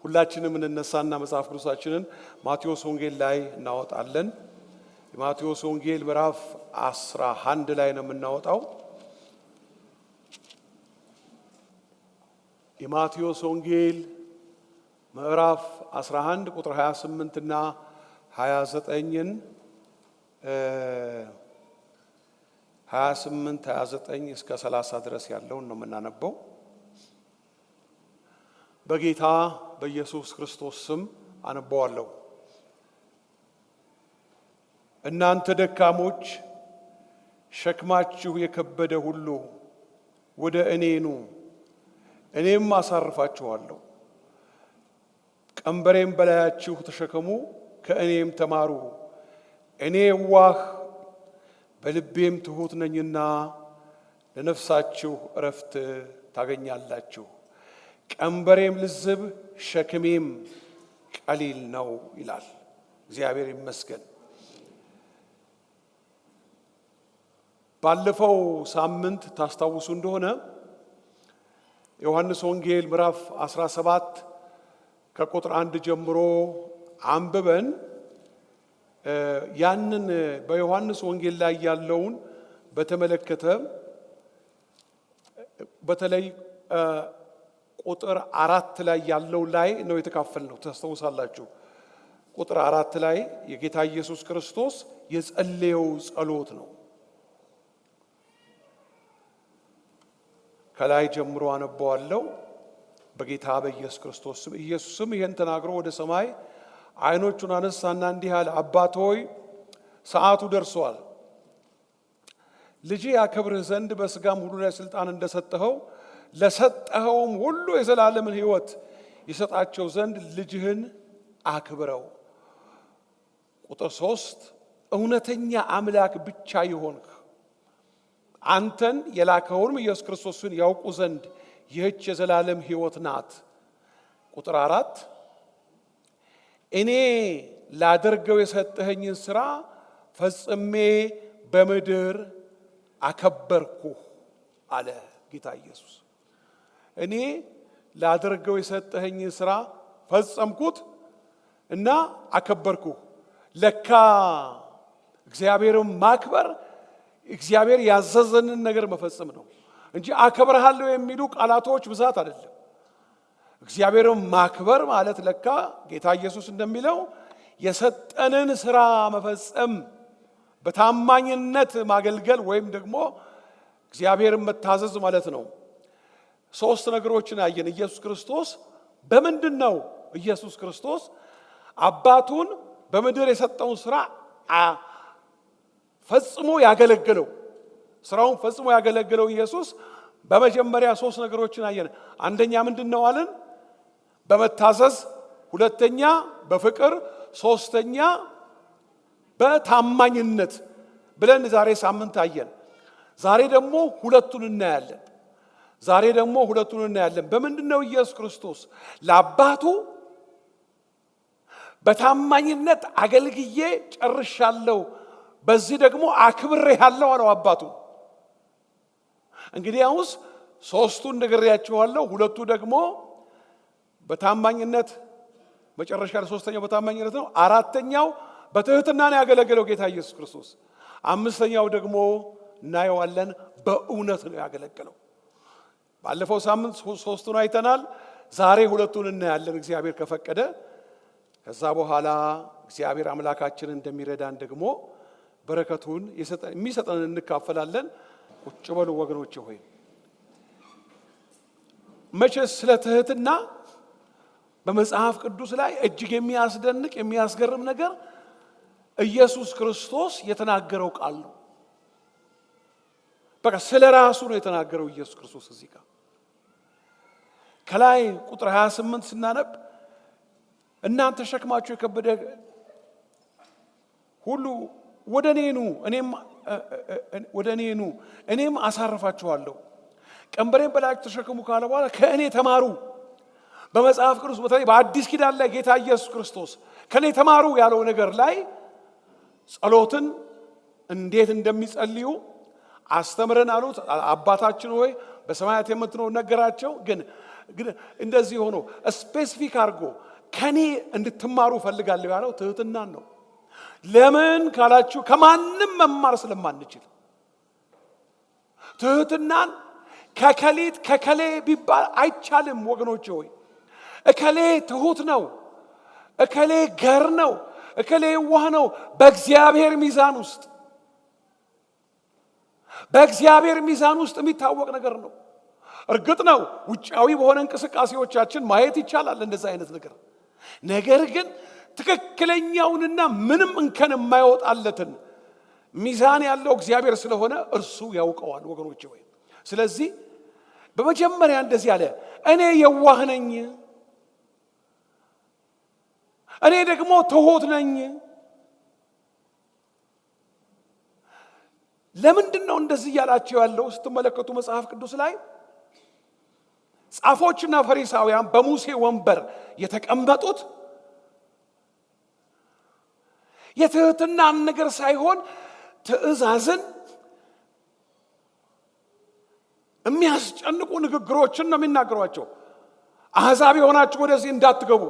ሁላችንም እንነሳና መጽሐፍ ቅዱሳችንን ማቴዎስ ወንጌል ላይ እናወጣለን። የማቴዎስ ወንጌል ምዕራፍ 11 ላይ ነው የምናወጣው። የማቴዎስ ወንጌል ምዕራፍ 11 ቁጥር 28 እና 29ን 28 29 እስከ 30 ድረስ ያለውን ነው የምናነበው። በጌታ በኢየሱስ ክርስቶስ ስም አነባዋለሁ። እናንተ ደካሞች ሸክማችሁ የከበደ ሁሉ ወደ እኔ ኑ፣ እኔም አሳርፋችኋለሁ። ቀንበሬም በላያችሁ ተሸከሙ፣ ከእኔም ተማሩ፣ እኔ የዋህ በልቤም ትሑት ነኝና ለነፍሳችሁ እረፍት ታገኛላችሁ። ቀንበሬም ልዝብ ሸክሜም ቀሊል ነው ይላል። እግዚአብሔር ይመስገን። ባለፈው ሳምንት ታስታውሱ እንደሆነ ዮሐንስ ወንጌል ምዕራፍ 17 ከቁጥር 1 ጀምሮ አንብበን ያንን በዮሐንስ ወንጌል ላይ ያለውን በተመለከተ በተለይ ቁጥር 4 ላይ ያለው ላይ ነው የተካፈልነው። ታስታውሳላችሁ። ቁጥር 4 ላይ የጌታ ኢየሱስ ክርስቶስ የጸለየው ጸሎት ነው። ከላይ ጀምሮ አነበዋለሁ። በጌታ በኢየሱስ ክርስቶስ ስም። ኢየሱስም ይሄን ተናግሮ ወደ ሰማይ ዓይኖቹን አነሳና እንዲህ አለ፣ አባት ሆይ ሰዓቱ ደርሷል። ልጅ ያከብርህ ዘንድ በሥጋም ሁሉ ላይ ሥልጣን እንደሰጠኸው ለሰጠኸውም ሁሉ የዘላለምን ሕይወት ይሰጣቸው ዘንድ ልጅህን አክብረው። ቁጥር 3 እውነተኛ አምላክ ብቻ ይሆንህ አንተን የላከውንም ኢየሱስ ክርስቶስን ያውቁ ዘንድ ይህች የዘላለም ሕይወት ናት። ቁጥር 4 እኔ ላደርገው የሰጠኸኝን ሥራ ፈጽሜ በምድር አከበርኩህ አለ ጌታ ኢየሱስ። እኔ ላደርገው የሰጠኸኝን ሥራ ፈጸምኩት እና አከበርኩህ። ለካ እግዚአብሔርን ማክበር እግዚአብሔር ያዘዘንን ነገር መፈጸም ነው እንጂ አከብርሃለሁ የሚሉ ቃላቶች ብዛት አይደለም። እግዚአብሔርን ማክበር ማለት ለካ ጌታ ኢየሱስ እንደሚለው የሰጠንን ሥራ መፈጸም፣ በታማኝነት ማገልገል ወይም ደግሞ እግዚአብሔርን መታዘዝ ማለት ነው። 3 ነገሮችን አየን። ኢየሱስ ክርስቶስ በምንድን ነው ኢየሱስ ክርስቶስ አባቱን በምድር የሰጠውን ሥራ ፈጽሞ ያገለገለው? ስራውን ፈጽሞ ያገለገለው ኢየሱስ በመጀመሪያ 3 ነገሮችን አየን። አንደኛ ምንድን ነው አለን? በመታዘዝ፣ ሁለተኛ በፍቅር፣ ሶስተኛ በታማኝነት ብለን ዛሬ ሳምንት አየን። ዛሬ ደግሞ ሁለቱን እናያለን። በምንድን ነው ኢየሱስ ክርስቶስ ለአባቱ በታማኝነት አገልግዬ ጨርሻለሁ፣ በዚህ ደግሞ አክብሬሃለሁ አለው አባቱ። እንግዲህ አሁንስ 3ቱን ነግሬያችኋለሁ። 2ቱ ደግሞ በታማኝነት መጨረሻ ላይ 3ኛው በታማኝነት ነው። 4ኛው በትህትና ነው ያገለገለው ጌታ ኢየሱስ ክርስቶስ። 5ኛው ደግሞ እናየዋለን በእውነት ነው ያገለገለው። ባለፈው ሳምንት 3ቱን አይተናል። ዛሬ 2ቱን እናያለን እግዚአብሔር ከፈቀደ። ከዛ በኋላ እግዚአብሔር አምላካችን እንደሚረዳን ደግሞ በረከቱን የሚሰጠን እንካፈላለን። ቁጭ በሉ ወገኖቼ ሆይ። መቼስ ስለ ትህትና በመጽሐፍ ቅዱስ ላይ እጅግ የሚያስደንቅ የሚያስገርም ነገር ኢየሱስ ክርስቶስ የተናገረው ቃል ነው። በቃ ስለ ራሱ ነው የተናገረው ኢየሱስ ክርስቶስ። እዚህ ጋር ከላይ ቁጥር 28 ስናነብ እናንተ ሸክማችሁ የከበደ ሁሉ ወደ እኔ ኑ እኔም አሳርፋችኋለሁ። ቀንበሬን በላያችሁ ተሸከሙ ካለ በኋላ ከእኔ ተማሩ። በመጽሐፍ ቅዱስ በተለይ በአዲስ ኪዳን ላይ ጌታ ኢየሱስ ክርስቶስ ከእኔ ተማሩ ያለው ነገር ላይ ጸሎትን እንዴት እንደሚጸልዩ አስተምረን አሉት። አባታችን ሆይ በሰማያት የምትኖር ነገራቸው። ግን ግን እንደዚህ ሆኖ ስፔሲፊክ አድርጎ ከኔ እንድትማሩ ፈልጋለሁ ያለው ትህትናን ነው። ለምን ካላችሁ ከማንም መማር ስለማንችል ትህትናን ከከሊት ከከሌ ቢባል አይቻልም ወገኖች ሆይ። እከሌ ትሁት ነው፣ እከሌ ገር ነው፣ እከሌ ዋህ ነው። በእግዚአብሔር ሚዛን ውስጥ የሚታወቅ ነገር ነው። እርግጥ ነው ውጫዊ በሆነ እንቅስቃሴዎቻችን ማየት ይቻላል እንደዛ አይነት ነገር። ነገር ግን ትክክለኛውንና ምንም እንከን የማይወጣለትን ሚዛን ያለው እግዚአብሔር ስለሆነ እርሱ ያውቀዋል ወገኖች ሆይ። ስለዚህ በመጀመሪያ እንደዚህ አለ፣ እኔ የዋህ ነኝ፣ እኔ ደግሞ ትሁት ነኝ። ለምንድን ነው እንደዚህ ያላቸው ያለው ስትመለከቱ መጽሐፍ ቅዱስ ላይ ጻፎችና ፈሪሳውያን በሙሴ ወንበር የተቀመጡት የትህትናን ነገር ሳይሆን ትእዛዝን የሚያስጨንቁ ንግግሮችን ነው የሚናገሯቸው። አሕዛብ የሆናችሁ ወደዚህ እንዳትገቡ፣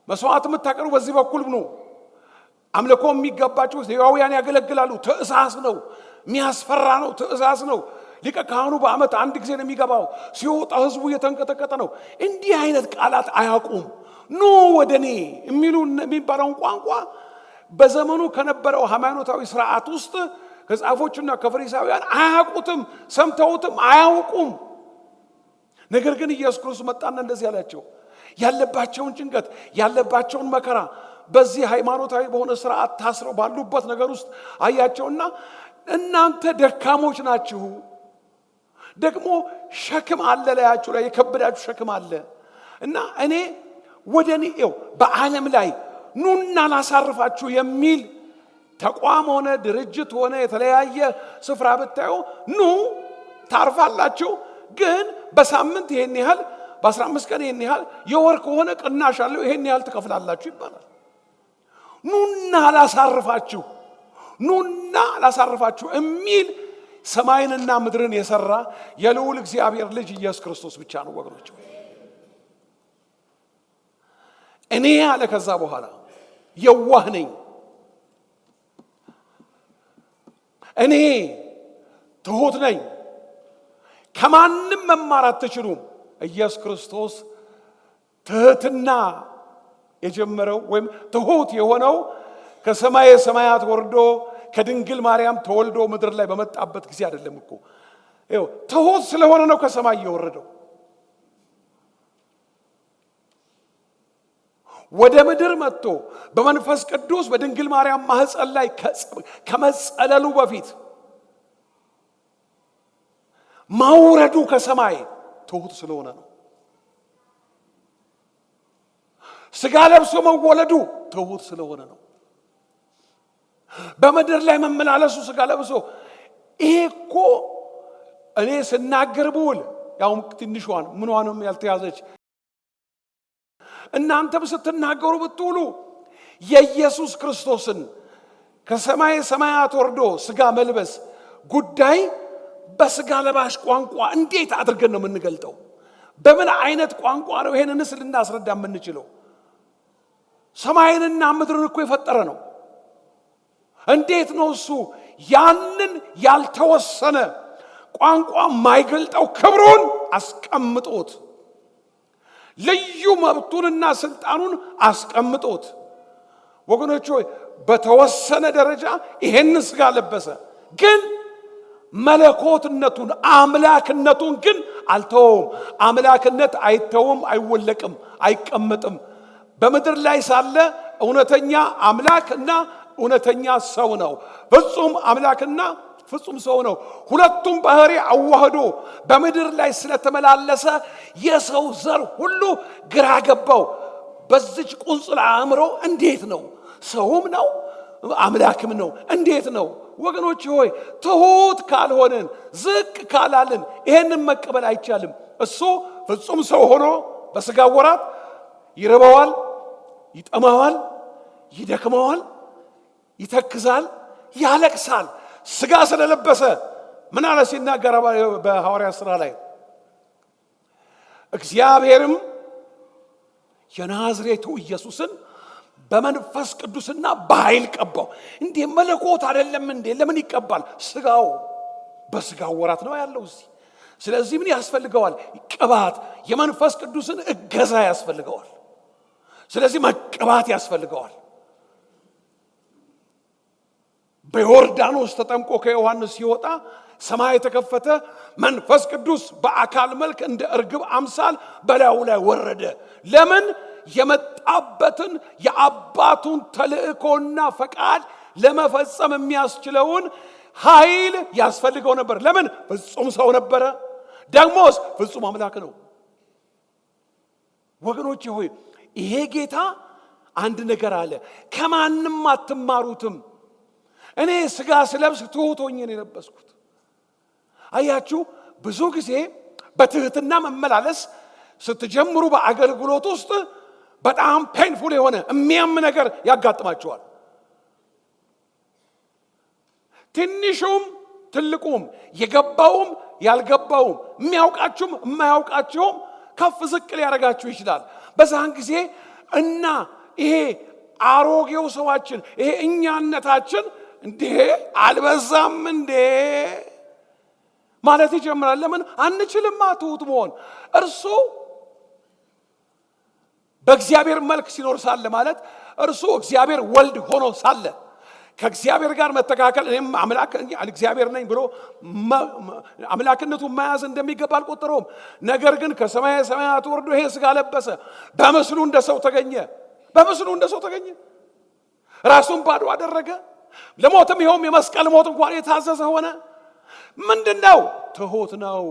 መስዋዕት የምታቀርቡ በዚህ በኩል ነው፣ አምልኮ የሚገባችሁ ሌዋውያን ያገለግላሉ። ትእዛዝ ነው፣ የሚያስፈራ ነው፣ ትእዛዝ ነው። ሊቀ ካህኑ በዓመት አንድ ጊዜ ነው የሚገባው። ሲወጣ ህዝቡ እየተንቀጠቀጠ ነው። እንዲህ አይነት ቃላት አያውቁም። ኑ ወደኔ የሚባለውን ቋንቋ በዘመኑ ከነበረው ሃይማኖታዊ ስርዓት ውስጥ ከጻፎችና ከፈሪሳውያን አያውቁትም፣ ሰምተውትም አያውቁም። ነገር ግን ኢየሱስ ክርስቶስ መጣና እንደዚህ ያላቸው ያለባቸውን ጭንቀት ያለባቸውን መከራ በዚህ ሃይማኖታዊ በሆነ ስርዓት ታስረው ባሉበት ነገር ውስጥ አያቸውና እናንተ ደካሞች ናችሁ፣ ደግሞ ሸክም አለ ላያችሁ ላይ የከበዳችሁ ሸክም አለ እና እኔ ወደኔ በዓለም ላይ ኑና ላሳርፋችሁ የሚል ተቋም ሆነ ድርጅት ሆነ የተለያየ ስፍራ ብታዩ ኑ ታርፋላችሁ፣ ግን በሳምንት ይሄን ያህል በ15 ቀን ይሄን ያህል የወር ከሆነ ቅናሽ አለው ይሄን ያህል ትከፍላላችሁ ይባላል። ኑና ላሳርፋችሁ የሚል ሰማይንና ምድርን የሰራ የልዑል እግዚአብሔር ልጅ ኢየሱስ ክርስቶስ ብቻ ነው ወገኖች። እኔ አለ ከዛ በኋላ የዋህ ነኝ፣ እኔ ትሁት ነኝ። ከማንም መማር አትችሉም። ኢየሱስ ክርስቶስ ትህትና የጀመረው ወይም ትሁት የሆነው ከሰማየ ሰማያት ወርዶ ከድንግል ማርያም ተወልዶ ምድር ላይ በመጣበት ጊዜ አይደለም እኮ። ትሁት ስለሆነ ነው ከሰማይ የወረደው። ወደ ምድር መጥቶ በመንፈስ ቅዱስ በድንግል ማርያም ማህፀን ላይ ከመጸለሉ በፊት ማውረዱ ከሰማይ ትሁት ስለሆነ ነው። ስጋ ለብሶ መወለዱ ትሁት ስለሆነ ነው። በምድር ላይ መመላለሱ ስጋ ለብሶ ይሄ እኮ እኔ ስናገር ብውል ያውም ትንሿን ምኗንም ያልተያዘች እናንተም ስትናገሩ ብትውሉ የኢየሱስ ክርስቶስን ከሰማይ ሰማያት ወርዶ ስጋ መልበስ ጉዳይ በስጋ ለባሽ ቋንቋ እንዴት አድርገን ነው የምንገልጠው? በምን አይነት ቋንቋ ነው ይሄንንስ ልናስረዳ የምንችለው? ሰማይንና ምድርን እኮ የፈጠረ ነው። እንዴት ነው እሱ ያንን ያልተወሰነ ቋንቋ የማይገልጠው ክብሩን አስቀምጦት ልዩ መብቱንና ስልጣኑን አስቀምጦት ወገኖች ሆይ በተወሰነ ደረጃ ይሄን ስጋ ለበሰ፣ ግን መለኮትነቱን አምላክነቱን ግን አልተወውም። አምላክነት አይተውም፣ አይወለቅም፣ አይቀመጥም። በምድር ላይ ሳለ እውነተኛ አምላክና እውነተኛ ሰው ነው። ፍጹም አምላክና ፍጹም ሰው ነው። ሁለቱም ባህሪ አዋህዶ በምድር ላይ ስለተመላለሰ የሰው ዘር ሁሉ ግራ ገባው። በዚች ቁንጽል አእምሮ እንዴት ነው ሰውም ነው አምላክም ነው? እንዴት ነው ወገኖች ሆይ? ትሁት ካልሆንን ዝቅ ካላልን ይሄንን መቀበል አይቻልም። እሱ ፍጹም ሰው ሆኖ በስጋ ወራት ይርበዋል፣ ይጠማዋል፣ ይደክመዋል፣ ይተክዛል፣ ያለቅሳል። ስጋ ስለለበሰ ምን አለ ሲናገር በሐዋርያት ሥራ ላይ እግዚአብሔርም የናዝሬቱ ኢየሱስን በመንፈስ ቅዱስና በኃይል ቀባው። እንዴ መለኮት አይደለም እንዴ? ለምን ይቀባል? ስጋው በስጋው ወራት ነው ያለው እዚህ። ስለዚህ ምን ያስፈልገዋል? ቅባት፣ የመንፈስ ቅዱስን እገዛ ያስፈልገዋል። ስለዚህ መቀባት ያስፈልገዋል። በዮርዳኖስ ተጠምቆ ከዮሐንስ ሲወጣ ሰማይ ተከፈተ፣ መንፈስ ቅዱስ በአካል መልክ እንደ እርግብ አምሳል በላዩ ላይ ወረደ። ለምን? የመጣበትን የአባቱን ተልእኮና ፈቃድ ለመፈጸም የሚያስችለውን ኃይል ያስፈልገው ነበር። ለምን? ፍጹም ሰው ነበረ፣ ደግሞስ ፍጹም አምላክ ነው። ወገኖቼ ሆይ ይሄ ጌታ አንድ ነገር አለ፣ ከማንም አትማሩትም። እኔ ስጋ ስለብስ ትሑት ሆኜ ነው የለበስኩት። አያችሁ፣ ብዙ ጊዜ በትህትና መመላለስ ስትጀምሩ በአገልግሎት ውስጥ በጣም ፔንፉል የሆነ የሚያም ነገር ያጋጥማቸዋል። ትንሹም ትልቁም፣ የገባውም ያልገባውም፣ የሚያውቃችሁም የማያውቃችሁም ከፍ ዝቅ ሊያደርጋችሁ ይችላል። በዛን ጊዜ እና ይሄ አሮጌው ሰዋችን ይሄ እኛነታችን እንዴ አልበዛም እንዴ ማለት ይጀምራል። ለምን? አንችልም ትሁት መሆን። እርሱ በእግዚአብሔር መልክ ሲኖር ሳለ ማለት እርሱ እግዚአብሔር ወልድ ሆኖ ሳለ ከእግዚአብሔር ጋር መተካከል እኔም አምላክ እግዚአብሔር ነኝ ብሎ አምላክነቱን መያዝ እንደሚገባ አልቆጠረውም። ነገር ግን ከሰማየ ሰማያት ወርዶ ይሄ ስጋ ለበሰ፣ በምስሉ እንደ ሰው ተገኘ። በምስሉ እንደ ሰው ተገኘ፣ ራሱን ባዶ አደረገ፣ ለሞትም ይኸውም የመስቀል ሞት እንኳን የታዘዘ ሆነ። ምንድነው? ትሁት ነው።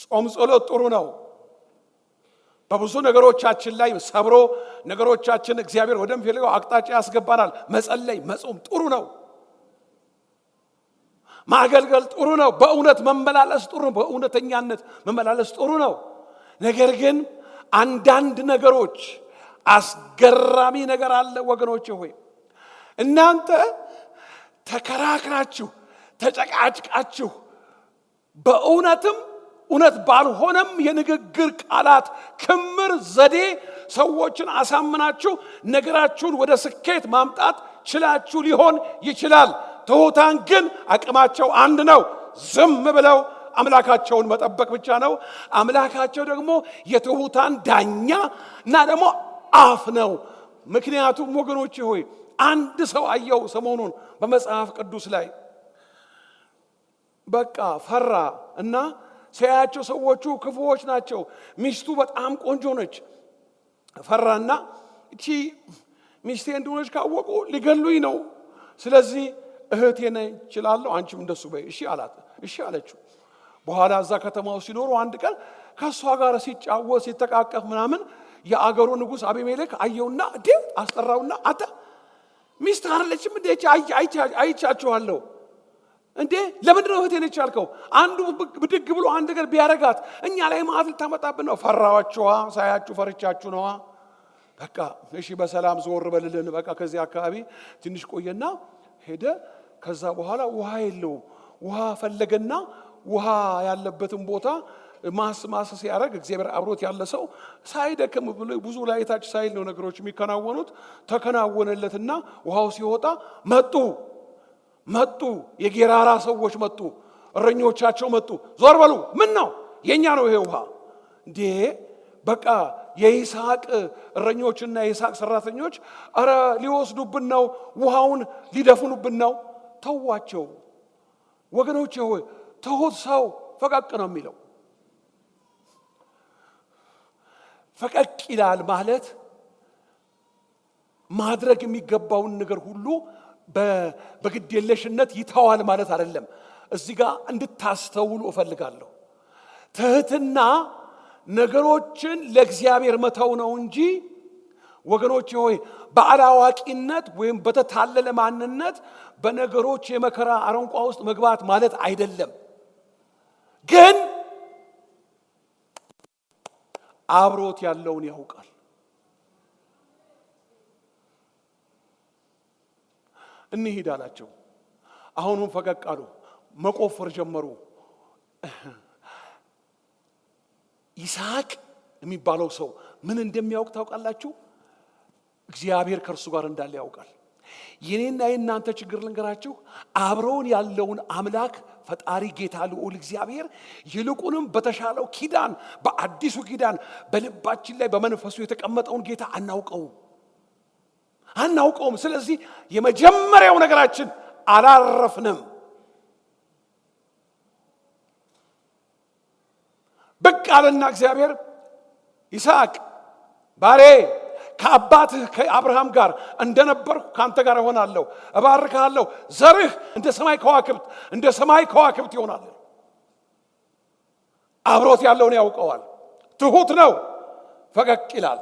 ጾም ጸሎት ጥሩ ነው። በብዙ ነገሮቻችን ላይ ሰብሮ ነገሮቻችን እግዚአብሔር ወደሚፈልገው አቅጣጫ ያስገባናል። መጸለይ መጾም ጥሩ ነው። ማገልገል ጥሩ ነው። በእውነት መመላለስ ጥሩ ነው። በእውነተኛነት መመላለስ ጥሩ ነው። ነገር ግን አንዳንድ ነገሮች አስገራሚ ነገር አለ ወገኖቼ ሆይ። እናንተ ተከራክራችሁ ተጨቃጭቃችሁ በእውነትም እውነት ባልሆነም የንግግር ቃላት ክምር ዘዴ ሰዎችን አሳምናችሁ ነገራችሁን ወደ ስኬት ማምጣት ችላችሁ ሊሆን ይችላል። ትሑታን ግን አቅማቸው አንድ ነው። ዝም ብለው አምላካቸውን መጠበቅ ብቻ ነው። አምላካቸው ደግሞ የትሑታን ዳኛ እና ደግሞ አፍ ነው። ምክንያቱም ወገኖቼ ሆይ አንድ ሰው አየው ሰሞኑን በመጽሐፍ ቅዱስ ላይ በቃ ፈራ እና ሲያያቸው ሰዎቹ ክፉዎች ናቸው። ሚስቱ በጣም ቆንጆ ነች። ፈራና እቺ ሚስቴ እንደሆነች ካወቁ ሊገሉኝ ነው። ስለዚህ እህቴ ነኝ እችላለሁ፣ አንቺም እንደሱ በይ እሺ አላት። እሺ አለችው። በኋላ እዛ ከተማው ሲኖሩ አንድ ቀን ከሷ ጋር ሲጫወት ሲተቃቀፍ ምናምን የአገሩ ንጉሥ አቢሜሌክ አየውና እንዴ አስጠራውና አንተ ሚስት አይደለችም እንዴ? አይቻችኋለሁ እንዴ ለምንድን ነው እህቴ ነች ያልከው? አንዱ ብድግ ብሎ አንድ ነገር ቢያረጋት እኛ ላይ መዓት ልታመጣብን ነው። ፈራዋችኋ፣ ሳያችሁ ፈርቻችሁ ነዋ። በቃ እሺ በሰላም ዞር በልልን። በቃ ከዚህ አካባቢ ትንሽ ቆየና ሄደ። ከዛ በኋላ ውሃ የለውም። ውሃ ፈለገና ውሃ ያለበትን ቦታ ማስ ሲያደርግ እግዚአብሔር አብሮት ያለ ሰው ሳይደክም ብዙ ላይ ታች ሳይል ነው ነገሮች የሚከናወኑት። ተከናወነለትና ውሃው ሲወጣ መጡ የጌራራ ሰዎች መጡ፣ እረኞቻቸው መጡ። ዞር በሉ፣ ምን ነው የኛ ነው ይሄ ውሃ እንዴ? በቃ የይስሐቅ እረኞችና የይስሐቅ ሰራተኞች አረ ሊወስዱብን ነው፣ ውሃውን ሊደፍኑብን ነው። ተዋቸው ወገኖቼ ሆይ። ትሁት ሰው ፈቀቅ ነው የሚለው። ፈቀቅ ይላል ማለት ማድረግ የሚገባውን ነገር ሁሉ በግዴለሽነት ይተዋል ማለት አይደለም። እዚህ ጋር እንድታስተውሉ እፈልጋለሁ። ትህትና ነገሮችን ለእግዚአብሔር መተው ነው እንጂ ወገኖቼ ሆይ በአላዋቂነት ወይም በተታለለ ማንነት በነገሮች የመከራ አረንቋ ውስጥ መግባት ማለት አይደለም። ግን አብሮት ያለውን ያውቃል። እንሂድ አላቸው። አሁንም ፈቀቅ አሉ። መቆፈር ጀመሩ። ይስሐቅ የሚባለው ሰው ምን እንደሚያውቅ ታውቃላችሁ? እግዚአብሔር ከእርሱ ጋር እንዳለ ያውቃል። የኔና የእናንተ ችግር ልንገራችሁ፣ አብረውን ያለውን አምላክ ፈጣሪ ጌታ ልዑል እግዚአብሔር ይልቁንም በተሻለው ኪዳን በአዲሱ ኪዳን በልባችን ላይ በመንፈሱ የተቀመጠውን ጌታ አናውቀውም። ስለዚህ የመጀመሪያው ነገራችን አላረፍንም። ብቅ አለና እግዚአብሔር ይስሐቅ ባሬ ከአባትህ ከአብርሃም ጋር እንደነበርኩ ካንተ ጋር እሆናለሁ፣ እባርክሃለሁ፣ ዘርህ እንደ ሰማይ ከዋክብት ይሆናል። አብሮት ያለውን ያውቀዋል። ትሁት ነው። ፈቀቅ ይላል።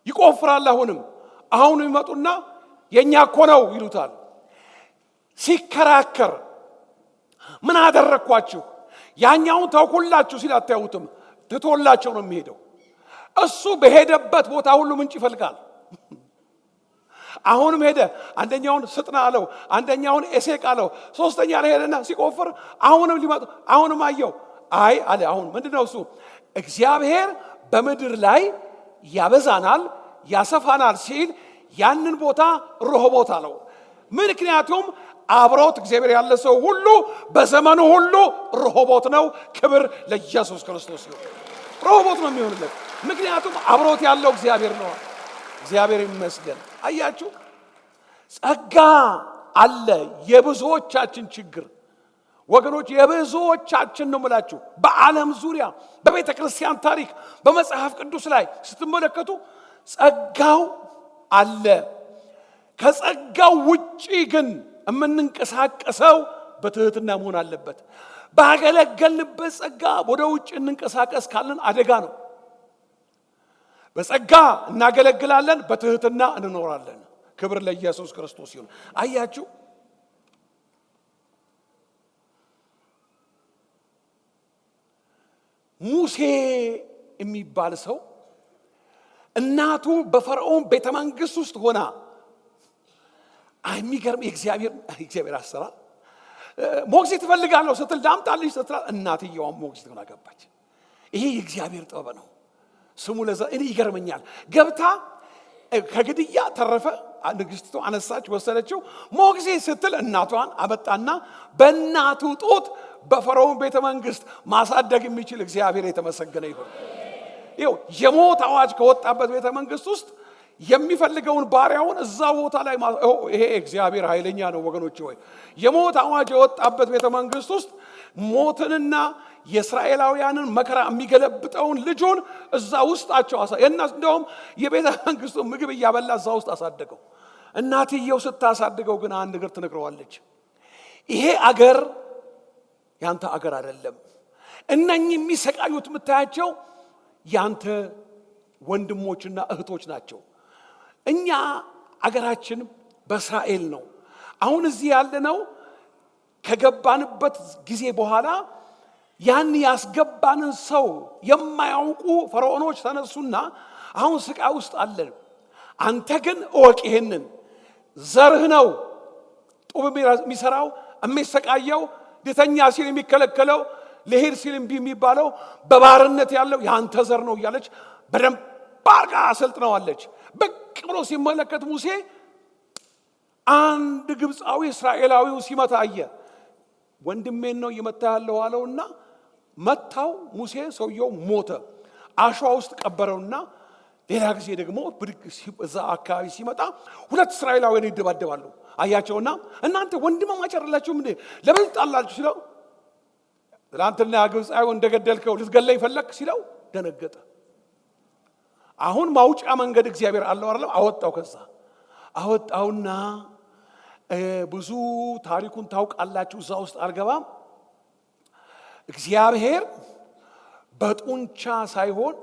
ይቆፍራል። አሁን ይመጡና የኛ እኮ ነው ይሉታል። ሲከራከር ምን አደረኳችሁ? ያኛውን ተውኩላችሁ ሲል አታዩትም? ትቶላቸው ነው የሚሄደው። እሱ በሄደበት ቦታ ሁሉ ምንጭ ይፈልጋል። አሁንም ሄደ። አንደኛውን ስጥና አለው፣ አንደኛውን ኤሴቅ አለው። ሶስተኛ ላይ ሄደና ሲቆፍር አሁንም ሊመጡ አሁንም አየው። አይ አለ። አሁን ምንድነው እሱ? እግዚአብሔር በምድር ላይ ያበዛናል ያሰፋናል ሲል ያንን ቦታ ሮሆቦት አለው። ምክንያቱም አብሮት እግዚአብሔር ያለ ሰው ሁሉ በዘመኑ ሁሉ ሮሆቦት ነው። ክብር ለኢየሱስ ክርስቶስ ይሁን። ሮሆቦት ነው የሚሆንለት፣ ምክንያቱም አብሮት ያለው እግዚአብሔር ነው። እግዚአብሔር ይመስገን። አያችሁ፣ ጸጋ አለ። የብዙዎቻችን ችግር ወገኖች፣ የብዙዎቻችን ነው የምላችሁ። በዓለም ዙሪያ በቤተ ክርስቲያን ታሪክ በመጽሐፍ ቅዱስ ላይ ስትመለከቱ ጸጋው አለ። ከጸጋው ውጪ ግን የምንንቀሳቀሰው በትህትና መሆን አለበት። ባገለገልንበት ጸጋ ወደ ውጭ እንንቀሳቀስ ካለን አደጋ ነው። በጸጋ እናገለግላለን፣ በትህትና እንኖራለን። ክብር ለኢየሱስ ክርስቶስ ይሁን። አያችሁ፣ ሙሴ የሚባል ሰው እናቱ በፈርዖን ቤተ መንግስት ውስጥ ሆና የሚገርም የእግዚአብሔር አሰራር። ሞግዚት ትፈልጋለሁ ስትል ዳምጣልሽ ስትል እናትየዋም ሞግዚት ሆና ገባች። ይሄ የእግዚአብሔር ጥበብ ነው። ስሙ ለዛ እኔ ይገርመኛል። ገብታ ከግድያ ተረፈ። ንግስቲቱ አነሳች፣ ወሰደችው። ሞግዚት ስትል እናቷን አመጣና በእናቱ ጡት በፈርዖን ቤተ መንግስት ማሳደግ የሚችል እግዚአብሔር የተመሰገነ ይሁን። ይኸው የሞት አዋጅ ከወጣበት ቤተ መንግስት ውስጥ የሚፈልገውን ባሪያውን እዛ ቦታ ላይ ይሄ እግዚአብሔር ኃይለኛ ነው ወገኖች ሆይ። የሞት አዋጅ የወጣበት ቤተ መንግስት ውስጥ ሞትንና የእስራኤላውያንን መከራ የሚገለብጠውን ልጁን እዛ ውስጣቸው እንደውም የቤተ መንግስቱ ምግብ እያበላ እዛ ውስጥ አሳደገው። እናትየው ስታሳድገው ግን አንድ ነገር ትነግረዋለች። ይሄ አገር ያንተ አገር አይደለም። እነኚህ የሚሰቃዩት የምታያቸው ያንተ ወንድሞችና እህቶች ናቸው። እኛ አገራችን በእስራኤል ነው። አሁን እዚህ ያለነው ከገባንበት ጊዜ በኋላ ያን ያስገባንን ሰው የማያውቁ ፈርዖኖች ተነሱና አሁን ስቃይ ውስጥ አለን። አንተ ግን እወቅ፣ ይሄንን ዘርህ ነው ጡብ የሚሰራው የሚሰቃየው፣ ሊተኛ ሲል የሚከለከለው፣ ለሄድ ሲል እምቢ የሚባለው፣ በባርነት ያለው ያንተ ዘር ነው እያለች በደንብ ባርጋ አሰልጥነዋለች። ብቅ ብሎ ሲመለከት ሙሴ አንድ ግብፃዊ እስራኤላዊው ሲመታ አየ። ወንድሜን ነው እየመታ ያለው አለውና መታው። ሙሴ ሰውየው ሞተ። አሸዋ ውስጥ ቀበረውና ሌላ ጊዜ ደግሞ እዛ አካባቢ ሲመጣ ሁለት እስራኤላውያን ይደባደባሉ። አያቸውና እናንተ ወንድማማች አይደላችሁም እንዴ? ለምን ጣላችሁ ሲለው ትናንትና ግብፃዊ እንደገደልከው ልትገለኝ ፈለክ ሲለው ደነገጠ። አሁን ማውጫ መንገድ እግዚአብሔር አለው አይደል? አወጣው። ከዛ አወጣውና ብዙ ታሪኩን ታውቃላችሁ፣ እዛ ውስጥ አልገባም። እግዚአብሔር በጡንቻ ሳይሆን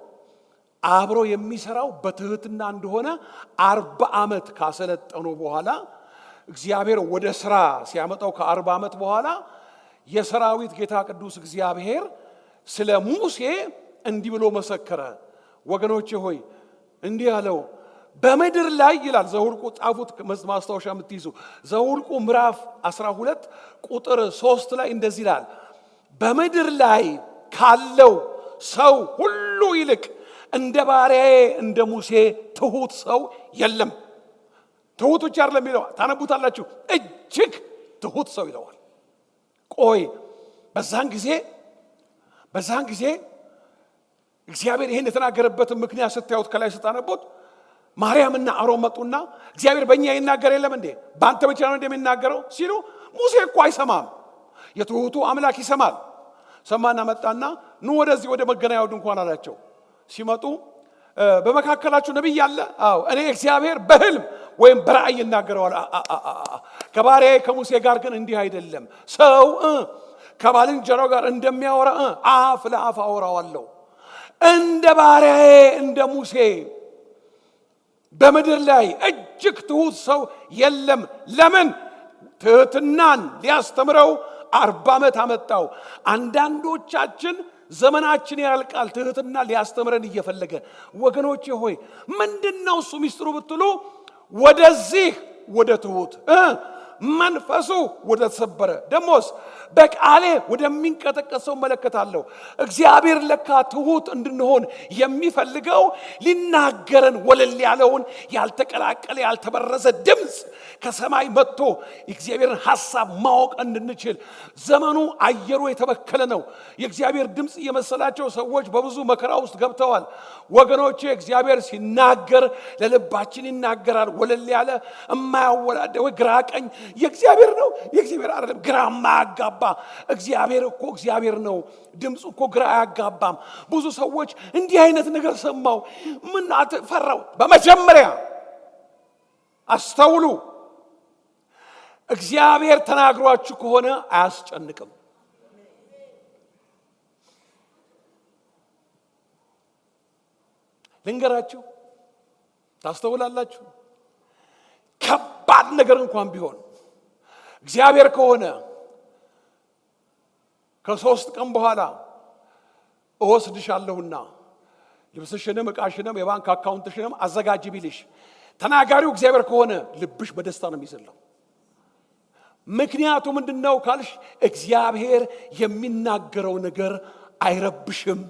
አብሮ የሚሰራው በትህትና እንደሆነ 40 ዓመት ካሰለጠኑ በኋላ እግዚአብሔር ወደ ስራ ሲያመጣው ከ40 ዓመት በኋላ የሰራዊት ጌታ ቅዱስ እግዚአብሔር ስለ ሙሴ እንዲህ ብሎ መሰከረ። ወገኖቼ ሆይ እንዲህ አለው፣ በምድር ላይ ይላል ዘኍልቍ ጻፉት ማስታወሻ የምትይዙ ዘኍልቍ ምዕራፍ 12 ቁጥር 3 ላይ እንደዚህ ይላል በምድር ላይ ካለው ሰው ሁሉ ይልቅ እንደ ባሪያዬ እንደ ሙሴ ትሁት ሰው የለም። ትሁት ብቻ አይደለም ይለው ታነቡታላችሁ እጅግ ትሁት ሰው ይለዋል። ቆይ በዛን ጊዜ እግዚአብሔር ይሄን የተናገረበትን ምክንያት ስታዩት ከላይ ስታነቡት ማርያምና አሮን መጡና እግዚአብሔር በእኛ ይናገር የለም እንዴ በአንተ ብቻ ነው እንደሚናገረው ሲሉ ሙሴ እኮ አይሰማም የትሁቱ አምላክ ይሰማል። ሰማና መጣና ኑ ወደዚህ ወደ መገናኛው ድንኳን አላቸው። ሲመጡ በመካከላችሁ ነብይ አለ? አዎ እኔ እግዚአብሔር በህልም ወይም በራእይ ይናገረዋል። ከባሪያዬ ከሙሴ ጋር ግን እንዲህ አይደለም። ሰው ከባልንጀራው ጋር እንደሚያወራ አፍ ለአፍ አወራዋለሁ። እንደ ባሪያዬ እንደ ሙሴ በምድር ላይ እጅግ ትሁት ሰው የለም። ለምን? ትህትናን ሊያስተምረው 40 ዓመት አመጣው። አንዳንዶቻችን ዘመናችን ያልቃል ትህትና ሊያስተምረን እየፈለገ። ወገኖቼ ሆይ ምንድነው እሱ ሚስጥሩ ብትሉ ወደዚህ ወደ ትሁት መንፈሱ ወደ ተሰበረ ደሞስ በቃሌ ወደሚንቀጠቀጥ ሰው መለከታለሁ። እግዚአብሔር ለካ ትሁት እንድንሆን የሚፈልገው ሊናገረን ወለል ያለውን ያልተቀላቀለ ያልተበረዘ ድምፅ ከሰማይ መጥቶ የእግዚአብሔርን ሐሳብ ማወቅ እንድንችል። ዘመኑ አየሩ የተበከለ ነው። የእግዚአብሔር ድምፅ የመሰላቸው ሰዎች በብዙ መከራ ውስጥ ገብተዋል። ወገኖቼ እግዚአብሔር ሲናገር ለልባችን ይናገራል። ወለል ያለ የማያወላደ ወይ ግራ ቀኝ የእግዚአብሔር ነው የእግዚአብሔር አይደለም ግራ ማያጋባ እግዚአብሔር እኮ እግዚአብሔር ነው። ድምፁ እኮ ግራ አያጋባም። ብዙ ሰዎች እንዲህ አይነት ነገር ሰማው ምን አትፈራው። በመጀመሪያ አስተውሉ። እግዚአብሔር ተናግሯችሁ ከሆነ አያስጨንቅም። ልንገራችሁ ታስተውላላችሁ። ከባድ ነገር እንኳን ቢሆን እግዚአብሔር ከሆነ ከ3 ቀን በኋላ እወስድሻለሁና ልብስሽንም ዕቃሽንም የባንክ አካውንትሽንም አዘጋጅ ቢልሽ ተናጋሪው እግዚአብሔር ከሆነ ልብሽ በደስታ ነው የሚዘለው። ምክንያቱ ምንድነው ካልሽ እግዚአብሔር የሚናገረው ነገር አይረብሽም።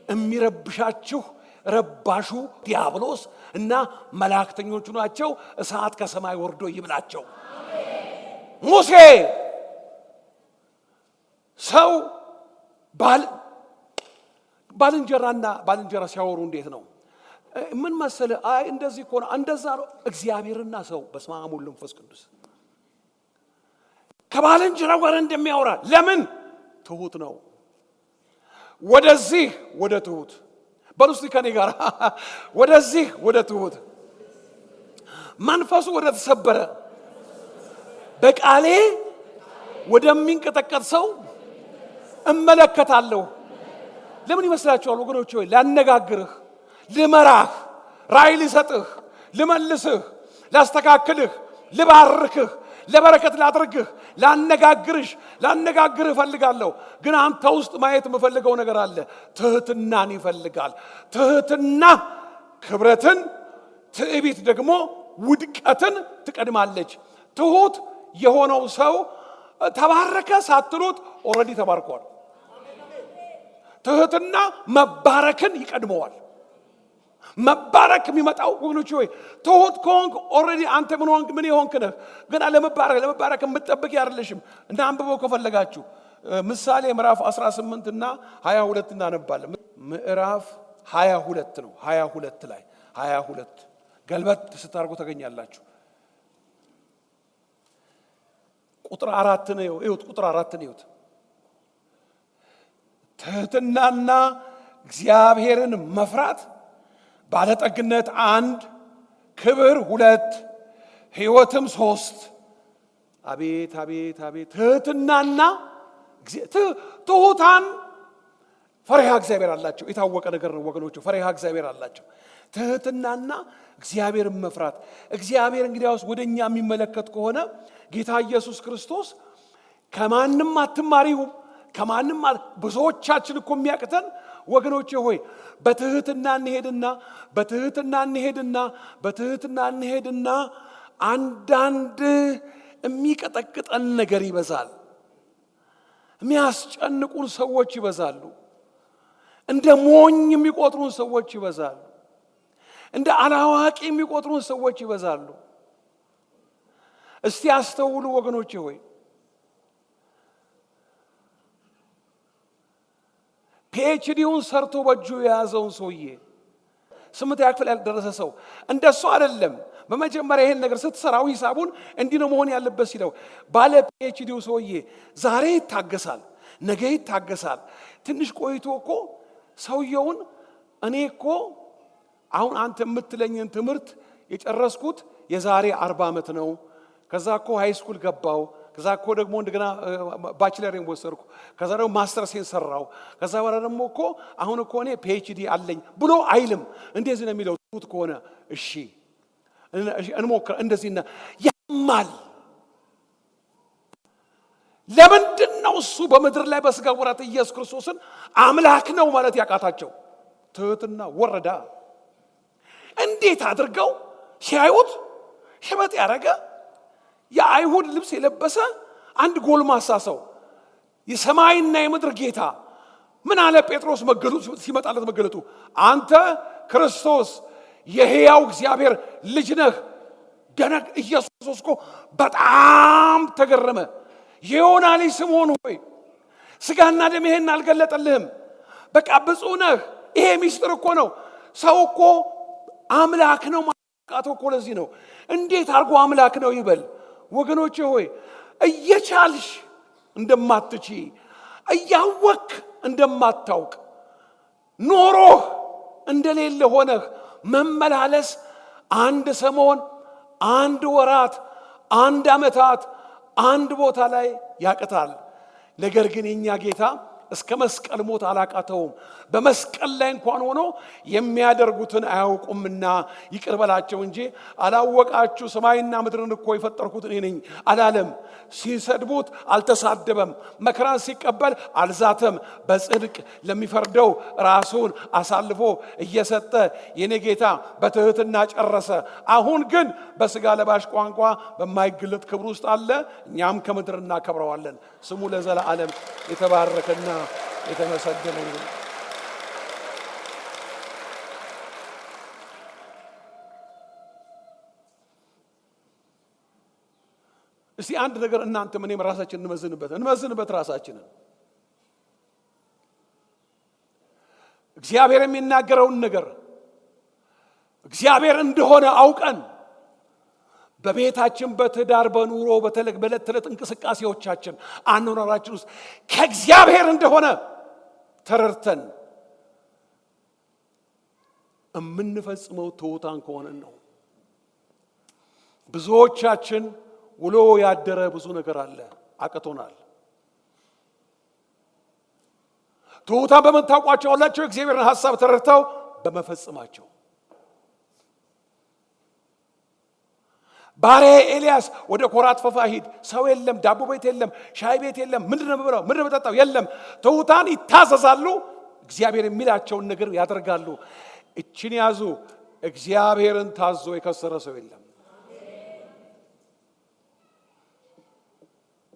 የሚረብሻችሁ ረባሹ ዲያብሎስ እና መላእክተኞቹ ናቸው። እሳት ከሰማይ ወርዶ ይብላቸው። ሙሴ ሰው ባልንጀራና ባልንጀራ ሲያወሩ እንዴት ነው? ምን መሰለ? አይ እንደዚህ እኮ ነው እንደዛ ነው። እግዚአብሔርና ሰው በስመ አብ ወወልድ ወመንፈስ ቅዱስ ከባልንጀራው ጋር እንደሚያወራ ለምን? ትሁት ነው። ወደዚህ ወደ ትሁት በሩስቲ ከኔ ጋር ወደዚህ ወደ ትሁት መንፈሱ ወደ ተሰበረ በቃሌ ወደሚንቀጠቀጥ ሰው እመለከታለሁ። ለምን ይመስላችኋል ወገኖች ሆይ? ላነጋግርህ፣ ልመራህ፣ ራእይ ልሰጥህ፣ ልመልስህ፣ ላስተካክልህ፣ ልባርክህ፣ ለበረከት ላድርግህ፣ ላነጋግርህ እፈልጋለሁ። ግን አንተ ውስጥ ማየት የምፈልገው ነገር አለ። ትህትናን ይፈልጋል። ትህትና ክብረትን፣ ትዕቢት ደግሞ ውድቀትን ትቀድማለች። ትሁት የሆነው ሰው ተባረከ ሳትሉት ኦልሬዲ ተባርኳል። ትህትና መባረክን ይቀድመዋል። መባረክ የሚመጣው ወገኖች ሆይ ትሁት ከሆንክ ኦልሬዲ አንተ ምን የሆንክ ነህ። ግን ለመባረክ የምትጠብቅ አይደለሽም። እና አንብበው ከፈለጋችሁ ምሳሌ ምዕራፍ 18 እና 22 እናነባለን። ምዕራፍ 22 ነው። 22 ላይ 22 ገልበት ስታርጉ ተገኛላችሁ። ቁጥር 4 ነው። እዩት፣ ቁጥር 4 ነው። እዩት። ትህትናና እግዚአብሔርን መፍራት ባለጠግነት 1፣ ክብር 2፣ ሕይወትም 3። አቤት አቤት አቤት! ትህትናና ትሁታን ፈሪሃ እግዚአብሔር አላቸው። የታወቀ ነገር ነው ወገኖቹ። ፈሪሃ እግዚአብሔር አላቸው። ትህትናና እግዚአብሔርን መፍራት። እግዚአብሔር እንግዲያውስ ወደኛ የሚመለከት ከሆነ ጌታ ኢየሱስ ክርስቶስ ከማንም አትማሪው ከማንም ብዙዎቻችን እኮ የሚያቅተን ወገኖቼ ሆይ በትህትና እንሄድና አንዳንድ የሚቀጠቅጠን ነገር ይበዛል። የሚያስጨንቁን ሰዎች ይበዛሉ። እንደ ሞኝ የሚቆጥሩን ሰዎች ይበዛሉ። እንደ አላዋቂ የሚቆጥሩን ሰዎች ይበዛሉ። እስቲ አስተውሉ ወገኖቼ ሆይ ፒኤችዲውን ሰርቶ በእጁ የያዘውን ሰውዬ 8ኛ ክፍል ያልደረሰ ሰው እንደሱ አይደለም። በመጀመሪያ ይሄን ነገር ስትሰራው ሂሳቡን እንዲህ ነው መሆን ያለበት ሲለው ባለ ፒኤችዲው ሰውዬ ዛሬ ይታገሳል፣ ነገ ይታገሳል። ትንሽ ቆይቶ እኮ ሰውየውን እኔ እኮ አሁን አንተ የምትለኝን ትምህርት የጨረስኩት የዛሬ 40 ዓመት ነው። ከዛ እኮ ሃይ ስኩል ገባው። ከዛ እኮ ደግሞ እንደገና ባችለሬን ወሰድኩ። ከዛ ደግሞ ማስተርሴን ሰራው። ከዛ በኋላ ደግሞ እኮ አሁን እኮ እኔ ፒኤችዲ አለኝ ብሎ አይልም። እንደዚህ ነው የሚለው። ትሁት ከሆነ እሺ እንሞክር እንደዚህና ያማል። ለምንድን ነው እሱ በምድር ላይ በስጋ ወራት ኢየሱስ ክርስቶስን አምላክ ነው ማለት ያቃታቸው? ትህትና ወረዳ። እንዴት አድርገው ሲያዩት ሸበጥ ያረገ የአይሁድ ልብስ የለበሰ አንድ ጎልማሳ ሰው የሰማይና የምድር ጌታ ምን አለ? ጴጥሮስ ሲመጣለት መገለጡ አንተ ክርስቶስ የሕያው እግዚአብሔር ልጅ ነህ። ደነቅ ኢየሱስ ክርስቶስ እኮ በጣም ተገረመ። የዮና ልጅ ስምዖን ሆይ ስጋና ደም ይሄን አልገለጠልህም። በቃ ብፁዕ ነህ። ይሄ ሚስጥር እኮ ነው። ሰው እኮ አምላክ ነው ማለት እኮ ለዚህ ነው። እንዴት አድርጎ አምላክ ነው ይበል? ወገኖቼ ሆይ እየቻልሽ እንደማትቺ እያወክ እንደማታውቅ ኖሮህ እንደሌለ ሆነህ መመላለስ አንድ ሰሞን፣ አንድ ወራት፣ አንድ ዓመታት አንድ ቦታ ላይ ያቅታል። ነገር ግን የኛ ጌታ እስከ መስቀል ሞት አላቃተውም። በመስቀል ላይ እንኳን ሆኖ የሚያደርጉትን አያውቁምና ይቅር በላቸው እንጂ አላወቃችሁ ሰማይና ምድርን እኮ የፈጠርኩት እኔ ነኝ አላለም። ሲሰድቡት አልተሳደበም። መከራን ሲቀበል አልዛተም። በጽድቅ ለሚፈርደው ራሱን አሳልፎ እየሰጠ የኔ ጌታ በትህትና ጨረሰ። አሁን ግን በስጋ ለባሽ ቋንቋ በማይገለጥ ክብር ውስጥ አለ። እኛም ከምድር እናከብረዋለን። ስሙ ለዘላለም የተባረከና የተመሰገነ ይሁን። እስቲ አንድ ነገር እናንተም እኔም ራሳችንን እንመዝንበት ራሳችንን። እግዚአብሔር የሚናገረውን ነገር እግዚአብሔር እንደሆነ አውቀን በቤታችን፣ በትዳር፣ በኑሮ፣ በዕለት ተዕለት እንቅስቃሴዎቻችን፣ አኗኗራችን ውስጥ ከእግዚአብሔር እንደሆነ ተረድተን የምንፈጽመው ትሑታን ከሆነን ነው። ብዙዎቻችን ውሎ ያደረ ብዙ ነገር አለ፣ አቅቶናል። ትሑታን በምን ታውቋቸዋላችሁ? እግዚአብሔርን ሐሳብ ተረድተው በመፈጸማቸው። ባሪያ ኤልያስ ወደ ኮራት ፈፋ ሂድ፣ ሰው የለም፣ ዳቦ ቤት የለም፣ ሻይ ቤት የለም፣ ምንድነው የምበላው፣ ምንድነው የምጠጣው የለም። ትሑታን ይታዘዛሉ፣ እግዚአብሔር የሚላቸውን ነገር ያደርጋሉ። እችን ያዙ፣ እግዚአብሔርን ታዞ የከሰረ ሰው የለም።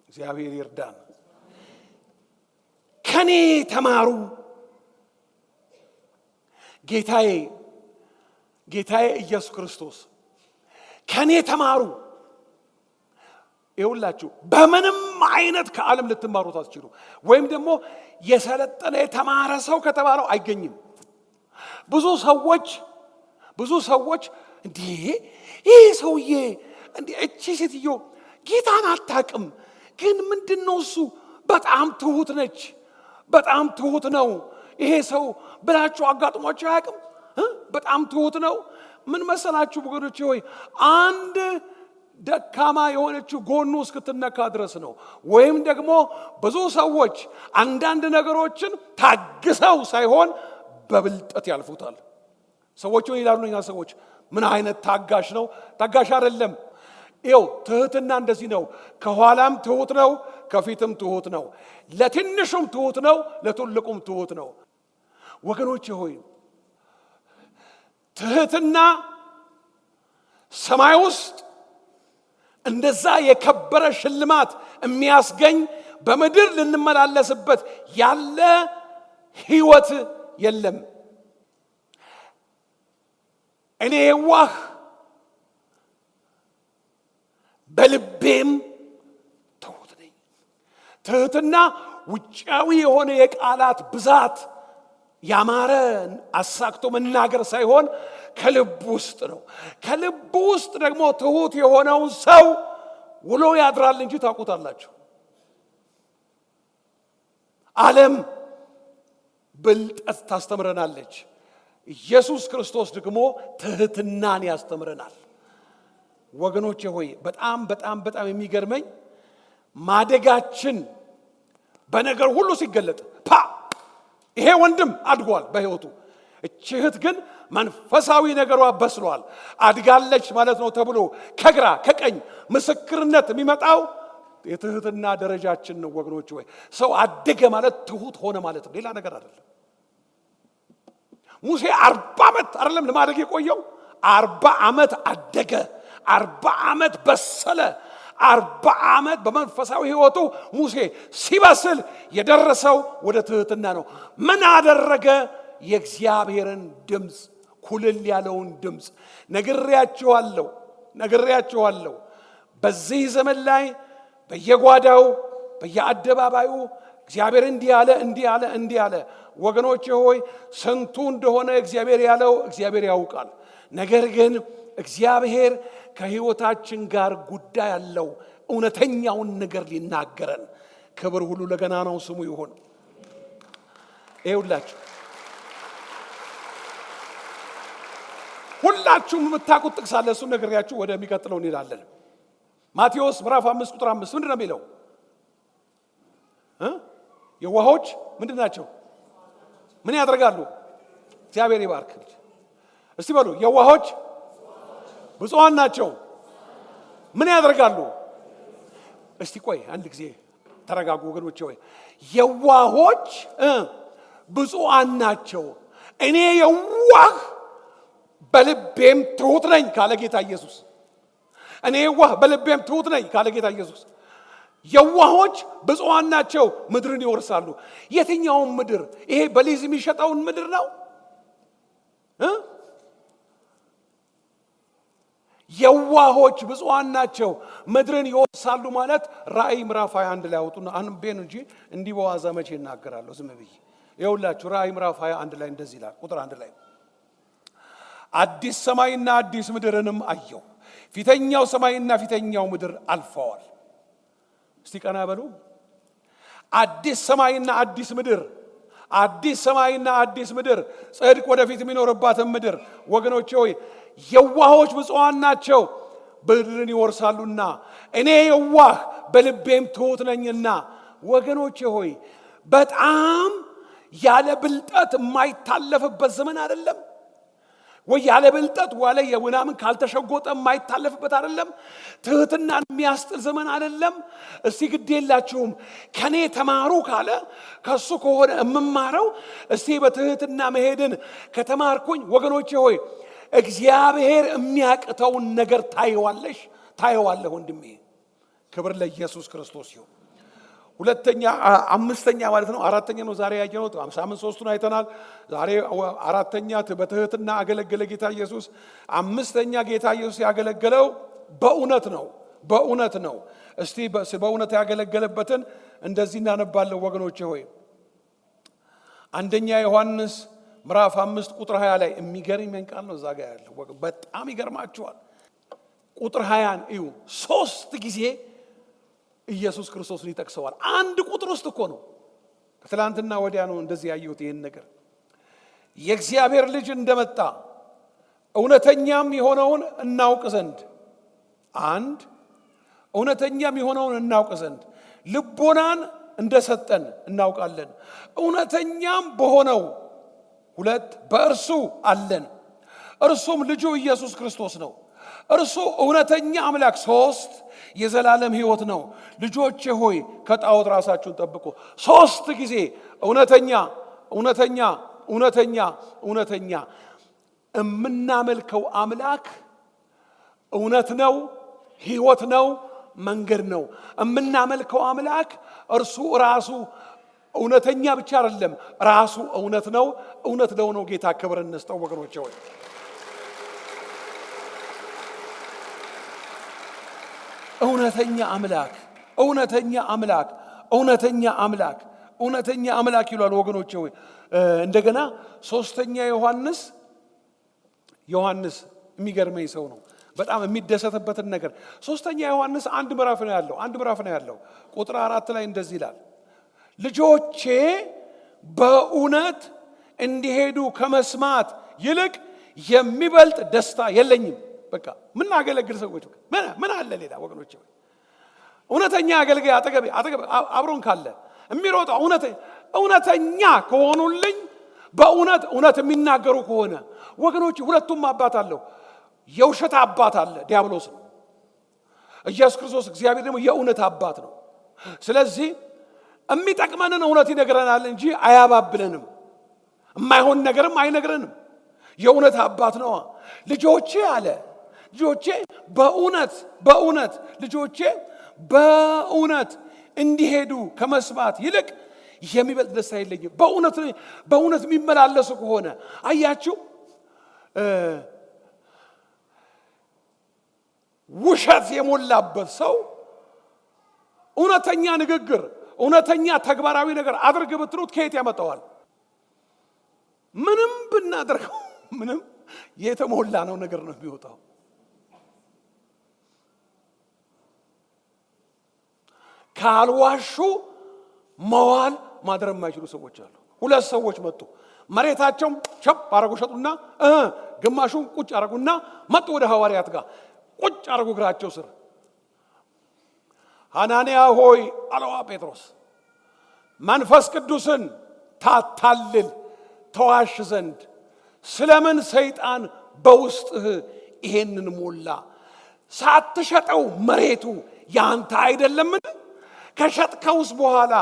እግዚአብሔር ይርዳን። ከኔ ተማሩ። ጌታዬ ኢየሱስ ክርስቶስ ከኔ ተማሩ። ይኸውላችሁ በምንም አይነት ከዓለም ልትማሩት አትችሉ። ወይም ደግሞ የሰለጠነ የተማረ ሰው ከተባለው አይገኝም። ብዙ ሰዎች እንዲህ ይህ ሰውዬ እንዲህ እቺ ሴትዮ ጌታን አታውቅም፣ ግን ምንድነው እሱ በጣም ትሁት ነች፣ በጣም ትሁት ነው ይሄ ሰው ብላችሁ አጋጥሟችሁ አያውቅም? በጣም ትሁት ነው። ምን መሰላችሁ ወገኖቼ ሆይ አንድ ደካማ የሆነችው ጎኑ እስክትነካ ድረስ ነው። ወይም ደግሞ ብዙ ሰዎች አንዳንድ ነገሮችን ታግሰው ሳይሆን በብልጠት ያልፉታል። ሰዎች ሆይ ይላሉ እኛ ሰዎች ምን አይነት ታጋሽ ነው? ታጋሽ አይደለም። ይኸው ትህትና እንደዚህ ነው። ከኋላም ትሁት ነው፣ ከፊትም ትሁት ነው። ለትንሹም ትሁት ነው፣ ለትልቁም ትሁት ነው። ወገኖቼ ሆይ ትህትና ሰማይ ውስጥ እንደዛ የከበረ ሽልማት የሚያስገኝ በምድር ልንመላለስበት ያለ ሕይወት የለም። እኔ የዋህ በልቤም ትሁት ነኝ። ትህትና ውጫዊ የሆነ የቃላት ብዛት ያማረ አሳክቶ መናገር ሳይሆን ከልብ ውስጥ ነው። ከልብ ውስጥ ደግሞ ትሁት የሆነውን ሰው ውሎ ያድራል እንጂ ታውቁታላችሁ። ዓለም ብልጠት ታስተምረናለች። ኢየሱስ ክርስቶስ ደግሞ ትህትናን ያስተምረናል። ወገኖቼ ሆይ በጣም በጣም በጣም የሚገርመኝ ማደጋችን በነገር ሁሉ ሲገለጥ ይሄ ወንድም አድጓል በሕይወቱ፣ እቺ እህት ግን መንፈሳዊ ነገሯ በስሏል አድጋለች ማለት ነው ተብሎ ከግራ ከቀኝ ምስክርነት የሚመጣው የትህትና ደረጃችን ነው። ወገኖቼ ሆይ ሰው አደገ ማለት ትሁት ሆነ ማለት ነው፣ ሌላ ነገር አይደለም። ሙሴ 40 ዓመት አይደለም ለማደግ የቆየው፣ 40 ዓመት አደገ፣ 40 ዓመት በሰለ። 40 ዓመት በመንፈሳዊ ሕይወቱ ሙሴ ሲበስል የደረሰው ወደ ትህትና ነው። ምን አደረገ? የእግዚአብሔርን ድምፅ፣ ኩልል ያለውን ድምፅ ነግሬያችኋለሁ። በዚህ ዘመን ላይ በየጓዳው በየአደባባዩ እግዚአብሔር እንዲህ አለ። ወገኖቼ ሆይ ስንቱ እንደሆነ እግዚአብሔር ያለው እግዚአብሔር ያውቃል። ነገር ግን እግዚአብሔር ከሕይወታችን ጋር ጉዳይ ያለው እውነተኛውን ነገር ሊናገረን፣ ክብር ሁሉ ለገናናው ስሙ ይሁን። ይኸውላችሁ ሁላችሁም የምታውቁት ጥቅስ አለ። እሱን ነግሬያችሁ ወደሚቀጥለው እንሄዳለን። ማቴዎስ ምዕራፍ 5 ቁጥር 5 ምንድን ነው የሚለው? የዋሆች ምንድን ናቸው? ምን ያደርጋሉ? እግዚአብሔር ይባርክ። እስቲ በሉ የዋሆች ብፁዓን ናቸው። ምን ያደርጋሉ? እስቲ ቆይ አንድ ጊዜ ተረጋጉ ወገኖቼ። ወይ የዋሆች ብፁዓን ናቸው። እኔ የዋህ በልቤም ትሁት ነኝ ካለ ጌታ ኢየሱስ። እኔ የዋህ በልቤም ትሁት ነኝ ካለ ጌታ ኢየሱስ። የዋሆች ብፁዓን ናቸው ምድርን ይወርሳሉ። የትኛውን ምድር? ይሄ በሊዝ የሚሸጠውን ምድር ነው? የዋሆች ብፁዓን ናቸው ምድርን ይወርሳሉ ማለት ራእይ ምዕራፍ 21 ላይ አውጡና አንብቤን እንጂ እንዲህ በዋዛ መቼ እናገራለሁ ዝም ብዬ። ይኸውላችሁ ራእይ ምዕራፍ 21 ላይ እንደዚህ ይላል ቁጥር 1 ላይ አዲስ ሰማይና አዲስ ምድርንም አየሁ፣ ፊተኛው ሰማይና ፊተኛው ምድር አልፈዋል። እስቲ ቀና በሉ። አዲስ ሰማይና አዲስ ምድር፣ አዲስ ሰማይና አዲስ ምድር፣ ጽድቅ ወደፊት የሚኖርባትን ምድር። ወገኖቼ ሆይ የዋሆች ብፁዓን ናቸው ምድርን ይወርሳሉና። እኔ የዋህ በልቤም ትሁት ነኝና። ወገኖቼ ሆይ በጣም ያለ ብልጠት የማይታለፍበት ዘመን አይደለም ወይ? ያለ ብልጠት ዋለ የምናምን ካልተሸጎጠ የማይታለፍበት አይደለም። ትህትናን የሚያስጥል ዘመን አይደለም። እስቲ ግድ የላችሁም ከኔ ተማሩ ካለ ከሱ ከሆነ የምማረው እስቲ በትህትና መሄድን ከተማርኩኝ ወገኖቼ ሆይ እግዚአብሔር የሚያቅተውን ነገር ታየዋለህ ወንድሜ። ክብር ለኢየሱስ ክርስቶስ ይሁን። ሁለተኛ አምስተኛ ማለት ነው። አራተኛ ነው ዛሬ ያየነው። ሳምንት ሶስቱን አይተናል። ዛሬ አራተኛ በትህትና አገለገለ ጌታ ኢየሱስ። አምስተኛ ጌታ ኢየሱስ ያገለገለው በእውነት ነው። እስቲ በእውነት ያገለገለበትን እንደዚህ እናነባለን ወገኖቼ ሆይ። አንደኛ ዮሐንስ ምዕራፍ 5 ቁጥር 20 ላይ የሚገርም ቃል ነው እዛ ጋር ያለው። በጣም ይገርማችኋል። ቁጥር 20 እዩ። 3 ጊዜ ኢየሱስ ክርስቶስን ይጠቅሰዋል። አንድ ቁጥር ውስጥ እኮ ነው። ከትላንትና ወዲያ ነው እንደዚህ ያየሁት ይህን ነገር። የእግዚአብሔር ልጅ እንደመጣ እውነተኛም የሆነውን እናውቅ ዘንድ እውነተኛም የሆነውን እናውቅ ዘንድ ልቦናን እንደሰጠን እናውቃለን። እውነተኛም በሆነው 2 በእርሱ አለን፣ እርሱም ልጁ ኢየሱስ ክርስቶስ ነው። እርሱ እውነተኛ አምላክ 3 የዘላለም ሕይወት ነው። ልጆቼ ሆይ ከጣዖት ራሳችሁን ጠብቁ። 3 ጊዜ እውነተኛ የምናመልከው አምላክ እውነት ነው፣ ሕይወት ነው፣ መንገድ ነው። የምናመልከው አምላክ እርሱ ራሱ እውነተኛ ብቻ አይደለም፣ ራሱ እውነት ነው። እውነት ለሆነው ጌታ ክብር እንስጠው ወገኖቼ ሆይ። እውነተኛ አምላክ ይሏል ወገኖቼ ሆይ። እንደገና ሶስተኛ ዮሐንስ የሚገርመኝ ሰው ነው። በጣም የሚደሰትበትን ነገር ሶስተኛ ዮሐንስ አንድ ምዕራፍ ነው ያለው። ቁጥር 4 ላይ እንደዚህ ይላል፣ ልጆቼ በእውነት እንዲሄዱ ከመስማት ይልቅ የሚበልጥ ደስታ የለኝም። በቃ ምን አገለግል ሰዎች ምን አለ ሌላ ወገኖቼ? እውነተኛ አገልጋይ አጠገብ አብሮን ካለ የሚሮጠው እውነተኛ ከሆኑልኝ በእውነት የሚናገሩ ከሆነ ወገኖቼ፣ ሁለቱም አባት አለው። የውሸት አባት አለ፣ ዲያብሎስ ነው። ኢየሱስ ክርስቶስ እግዚአብሔር ደግሞ የእውነት አባት ነው። ስለዚህ የሚጠቅመንን እውነት ይነግረናል እንጂ አያባብለንም። የማይሆን ነገርም አይነግረንም። የእውነት አባት ነው። ልጆቼ አለ በእውነት እንዲሄዱ ከመስማት ይልቅ የሚበልጥ ደስታ የለኝም። በእውነት የሚመላለሱ ከሆነ አያችሁ፣ ውሸት የሞላበት ሰው እውነተኛ ንግግር፣ እውነተኛ ተግባራዊ ነገር አድርግ ብትሉት ከየት ያመጣዋል? ምንም ብናደርገው ምንም የተሞላ ነው ነገር ነው የሚወጣው። ካልዋሹ መዋል ማድረግ የማይችሉ ሰዎች አሉ። ሁለት ሰዎች መጡ። መሬታቸውን ቸብ አረጉ፣ ሸጡና ግማሹን ቁጭ አረጉና መጡ ወደ ሐዋርያት ጋር ቁጭ አረጉ እግራቸው ስር። ሐናንያ ሆይ አለዋ ጴጥሮስ፣ መንፈስ ቅዱስን ታታልል ተዋሽ ዘንድ ስለምን ሰይጣን በውስጥህ ይሄንን ሞላ? ሳትሸጠው መሬቱ ያንተ አይደለምን? ከሸጥከውስ በኋላ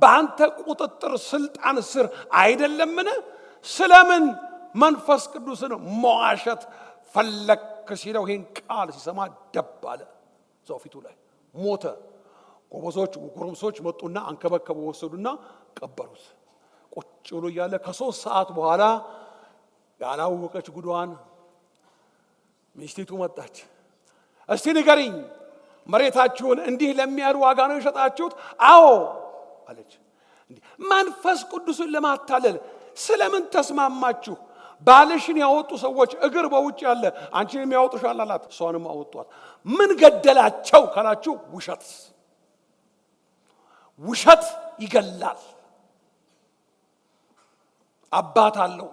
በአንተ ቁጥጥር ስልጣን ስር አይደለምን? ስለምን መንፈስ ቅዱስን መዋሸት ፈለክ ሲለው ይህን ቃል ሲሰማ ደብ አለ። ሰው ፊቱ ላይ ሞተ። ጎረምሶች መጡና አንከበከቡ፣ ወሰዱና ቀበሩት። ቁጭ ብሎ እያለ ከ3 ሰዓት በኋላ ያላወቀች ጉዷን ሚስቲቱ መጣች። እስቲ ንገሪኝ፣ መሬታችሁን እንዲህ ለሚያህል ዋጋ ነው የሸጣችሁት? አዎ አለች። መንፈስ ቅዱስን ለማታለል ስለምን ተስማማችሁ? ባልሽን ያወጡ ሰዎች እግር በውጭ ያለ አንቺንም ያወጡሻል አላት። እሷንም አወጧት። ምን ገደላቸው ካላችሁ፣ ውሸት ይገላል። አባት አለው፣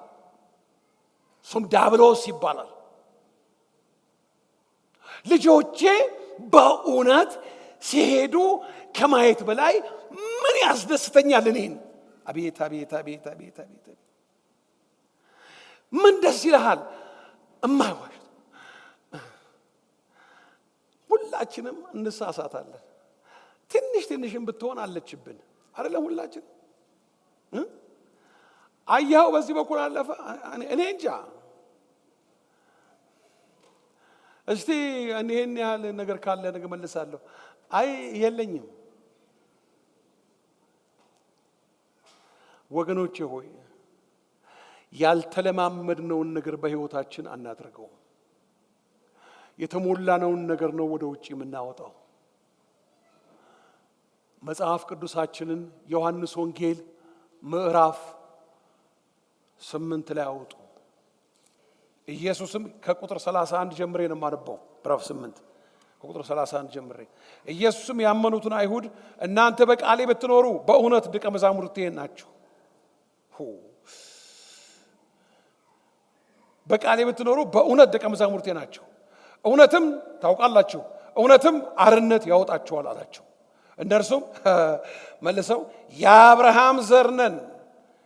እሱም ዲያብሎስ ይባላል። ልጆቼ በእውነት ሲሄዱ ከማየት በላይ ምን ያስደስተኛል እኔን? አቤት አቤት አቤት አቤት አቤት! ምን ደስ ይልሃል? እማይዋሽ ሁላችንም እንሳሳታለን። ትንሽም ብትሆን አለችብን አይደለም? ሁላችን አያው በዚህ በኩል አለፈ። እኔ እንጃ። እስቲ እኔን ያህል ነገር ካለ ነገ መልሳለሁ። አይ የለኝም። ወገኖቼ ሆይ ያልተለማመድነውን ነገር በሕይወታችን አናድርገው። የተሞላነውን ነገር ነው ወደ ውጭ የምናወጣው። መጽሐፍ ቅዱሳችንን ዮሐንስ ወንጌል ምዕራፍ 8 ላይ አውጡ። ኢየሱስም ከቁጥር 31 ጀምሬ ነው የማነበው። ምዕራፍ 8 ከቁጥር 31 ጀምሬ። ኢየሱስም ያመኑትን አይሁድ እናንተ በቃሌ ብትኖሩ በእውነት ደቀ መዛሙርቴ ናችሁ፣ በቃሌ ብትኖሩ በእውነት ደቀ መዛሙርቴ ናቸው፣ እውነትም ታውቃላችሁ፣ እውነትም አርነት ያወጣችኋል አላቸው። እነርሱም መልሰው የአብርሃም ዘር ነን፣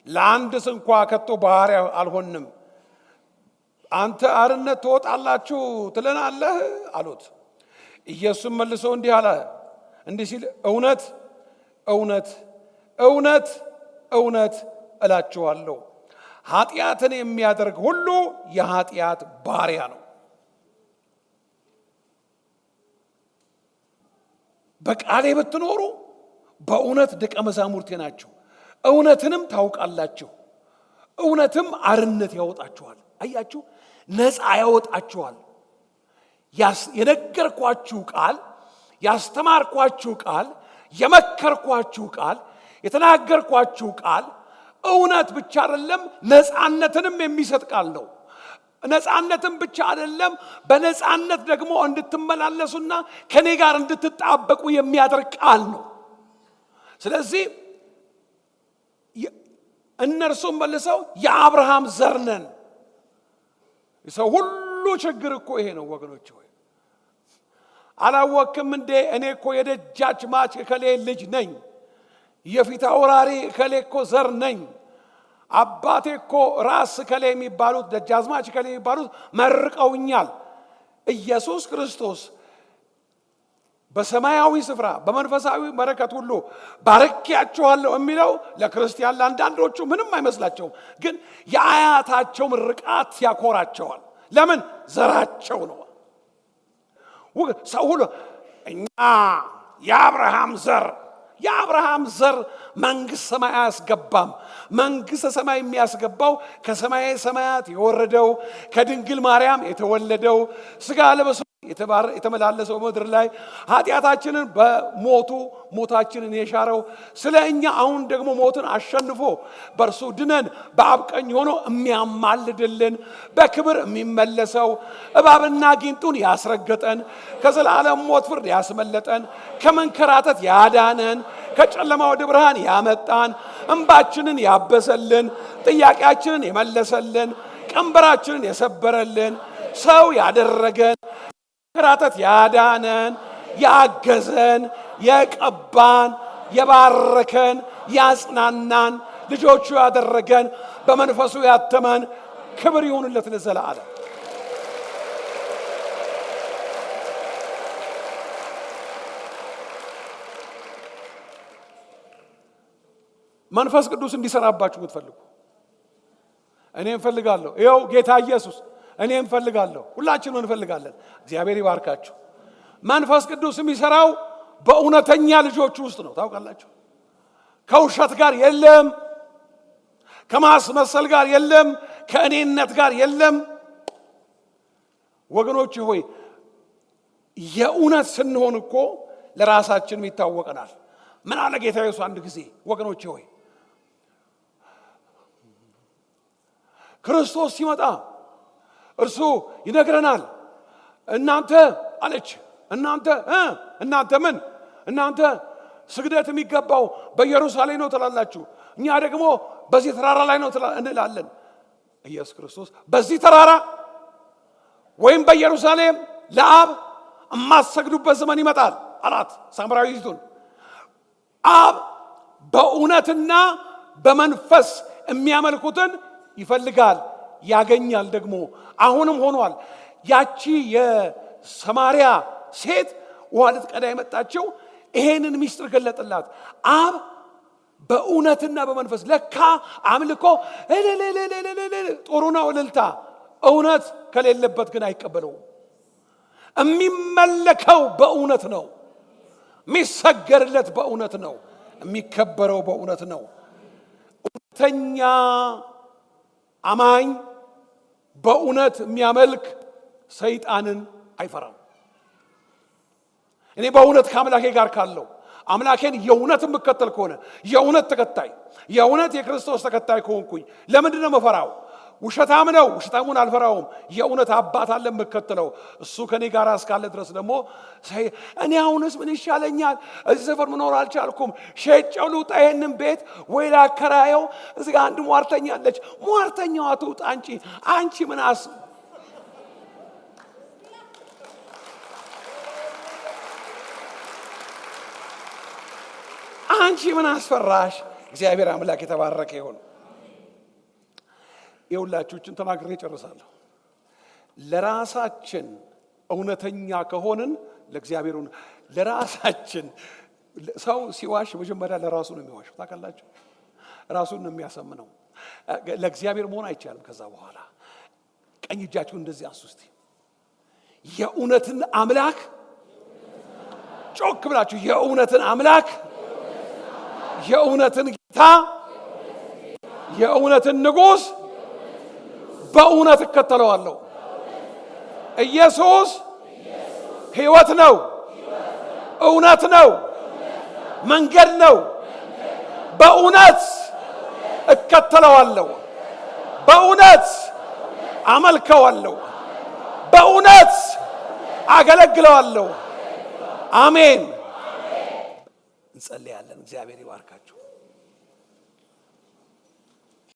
ለአንድስ እንኳ ከቶ ባሪያ አልሆንም፣ አንተ አርነት ትወጣላችሁ ትለናለህ አሉት። ኢየሱስም መልሶ እንዲህ ሲል እውነት እውነት እውነት እውነት እላችኋለሁ ኃጢአትን የሚያደርግ ሁሉ የኃጢአት ባሪያ ነው። በቃሌ ብትኖሩ በእውነት ደቀ መዛሙርቴ ናችሁ፣ እውነትንም ታውቃላችሁ፣ እውነትም አርነት ያወጣችኋል። አያችሁ፣ ነፃ ያወጣችኋል። የነገርኳችሁ ቃል፣ ያስተማርኳችሁ ቃል፣ የመከርኳችሁ ቃል፣ የተናገርኳችሁ ቃል እውነት ብቻ አይደለም፣ ነፃነትንም የሚሰጥ ቃል ነው። ነፃነትም ብቻ አይደለም፣ በነፃነት ደግሞ እንድትመላለሱና ከኔ ጋር እንድትጣበቁ የሚያደርግ ቃል ነው። ስለዚህ እነርሱም መልሰው የአብርሃም ዘር ነን። የሰው ሁሉ ችግር እኮ ይሄ ነው ወገኖች ሆይ። አላወቅም እንዴ? እኔ እኮ የደጃች ማች እከሌ ልጅ ነኝ፣ የፊት አውራሪ እከሌ እኮ ዘር ነኝ፣ አባቴ እኮ ራስ እከሌ የሚባሉት ደጃዝማች እከሌ የሚባሉት መርቀውኛል። ኢየሱስ ክርስቶስ በሰማያዊ ስፍራ በመንፈሳዊ በረከት ሁሉ ባርኬያችኋለሁ የሚለው ለክርስቲያን ለአንዳንዶቹ ምንም አይመስላቸውም፣ ግን የአያታቸው ምርቃት ያኮራቸዋል። ለምን? ዘራቸው ነው። ሰው ሁሉ እኛ የአብርሃም ዘር መንግሥተ ሰማይ አያስገባም። መንግሥተ ሰማይ የሚያስገባው ከሰማየ ሰማያት የወረደው ከድንግል ማርያም የተወለደው ሥጋ ለብሶ የተመላለሰው ምድር ላይ ኃጢአታችንን በሞቱ ሞታችንን የሻረው ስለ እኛ አሁን ደግሞ ሞትን አሸንፎ በእርሱ ድነን በአብ ቀኝ ሆኖ የሚያማልድልን በክብር የሚመለሰው እባብና ጊንጡን ያስረገጠን ከዘላለም ሞት ፍርድ ያስመለጠን ከመንከራተት ያዳነን ከጨለማ ወደ ብርሃን ያመጣን እንባችንን ያበሰልን ጥያቄያችንን የመለሰልን ቀንበራችንን የሰበረልን ሰው ያደረገን ከመንከራተት ያዳነን ያገዘን የቀባን የባረከን ያጽናናን ልጆቹ ያደረገን በመንፈሱ ያተመን ክብር ይሁንለት ለዘላለም። መንፈስ ቅዱስ እንዲሰራባችሁ የምትፈልጉ እኔ እንፈልጋለሁ። ይኸው ጌታ ኢየሱስ እኔ እንፈልጋለሁ፣ ሁላችንም እንፈልጋለን። እግዚአብሔር ይባርካችሁ። መንፈስ ቅዱስ የሚሰራው በእውነተኛ ልጆች ውስጥ ነው። ታውቃላችሁ፣ ከውሸት ጋር የለም፣ ከማስመሰል ጋር የለም፣ ከእኔነት ጋር የለም። ወገኖች ሆይ የእውነት ስንሆን እኮ ለራሳችንም ይታወቀናል። ምን አለ ጌታ ኢየሱስ አንድ ጊዜ? ወገኖች ሆይ ክርስቶስ ሲመጣ እርሱ ይነግረናል። እናንተ አለች እናንተ ምን እናንተ ስግደት የሚገባው በኢየሩሳሌም ነው ትላላችሁ፣ እኛ ደግሞ በዚህ ተራራ ላይ ነው እንላለን። ኢየሱስ ክርስቶስ በዚህ ተራራ ወይም በኢየሩሳሌም ለአብ የማትሰግዱበት ዘመን ይመጣል አላት ሳምራዊቱን። አብ በእውነትና በመንፈስ የሚያመልኩትን ይፈልጋል ያገኛል። ደግሞ አሁንም ሆኗል። ያቺ የሰማርያ ሴት ውሃ ልትቀዳ የመጣችው ይሄንን ምስጢር ገለጠላት። አብ በእውነትና በመንፈስ ለካ አምልኮ ጥሩ ነው እልልታ፣ እውነት ከሌለበት ግን አይቀበለውም። የሚመለከው በእውነት ነው፣ የሚሰገርለት በእውነት ነው፣ የሚከበረው በእውነት ነው። እውነተኛ አማኝ በእውነት የሚያመልክ ሰይጣንን አይፈራም። እኔ በእውነት ከአምላኬ ጋር ካለው አምላኬን የእውነት የምከተል ከሆነ የእውነት ተከታይ የእውነት የክርስቶስ ተከታይ ከሆንኩኝ ለምንድን ነው መፈራው? ውሸታም ነው፣ ውሸታሙን አልፈራውም። የእውነት አባት አለ የምከተለው፣ እሱ ከኔ ጋር እስካለ ድረስ ደግሞ እኔ አሁንስ ምን ይሻለኛል? እዚህ ሰፈር መኖር አልቻልኩም፣ ሸጬው ልውጣ ይሄንን ቤት ወይ ላከራየው። እዚህ ጋር አንድ ሟርተኛ አለች፣ ሟርተኛዋ ትውጣ እንጂ አንቺ ምን አንቺ ምን አስፈራሽ? እግዚአብሔር አምላክ የተባረከ ይሁን። የሁላችሁችን ተናግሬ ጨርሳለሁ። ለራሳችን እውነተኛ ከሆንን ለእግዚአብሔር ለራሳችን ሰው ሲዋሽ መጀመሪያ ለራሱ ነው የሚዋሸው። ታውቃላችሁ፣ ራሱን ነው የሚያሰምነው። ለእግዚአብሔር መሆን አይቻልም። ከዛ በኋላ ቀኝ እጃችሁን እንደዚህ አንሱ እስቲ። የእውነትን አምላክ ጮክ ብላችሁ የእውነትን አምላክ፣ የእውነትን ጌታ፣ የእውነትን ንጉሥ በእውነት እከተለዋለሁ። ኢየሱስ ሕይወት ነው፣ እውነት ነው፣ መንገድ ነው። በእውነት እከተለዋለሁ፣ በእውነት አመልከዋለሁ፣ በእውነት አገለግለዋለሁ። አሜን። እንጸልያለን። እግዚአብሔር ይባርካችሁ።